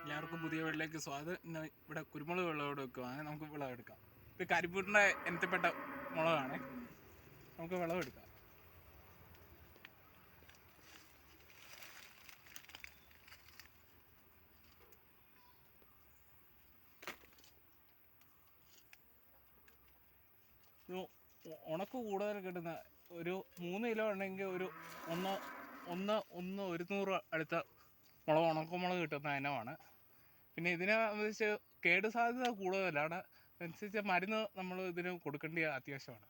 എല്ലാവർക്കും പുതിയ വെള്ളത്തിലേക്ക് സ്വാഗതം. ഇന്ന് ഇവിടെ കുരുമുളക് വിളവോട് വെക്കുവാണ്. നമുക്ക് വിളവെടുക്കാം. ഇത് കരിപ്പൂരിൻ്റെ ഇനത്തിൽപ്പെട്ട മുളകാണ്. നമുക്ക് വിളവെടുക്കാം. ഇത് ഉണക്ക് കൂടുതൽ കിട്ടുന്ന ഒരു 3 കിലോ ഉണ്ടെങ്കിൽ ഒരു 100 അടുത്ത ഉണക്കമുളക് കിട്ടുന്ന ഇനമാണ്. പിന്നെ ഇതിനെ സംബന്ധിച്ച് കേട് സാധ്യത കൂടുതലാണ്. അതനുസരിച്ച് മരുന്ന് നമ്മൾ ഇതിന് കൊടുക്കേണ്ടത് അത്യാവശ്യമാണ്.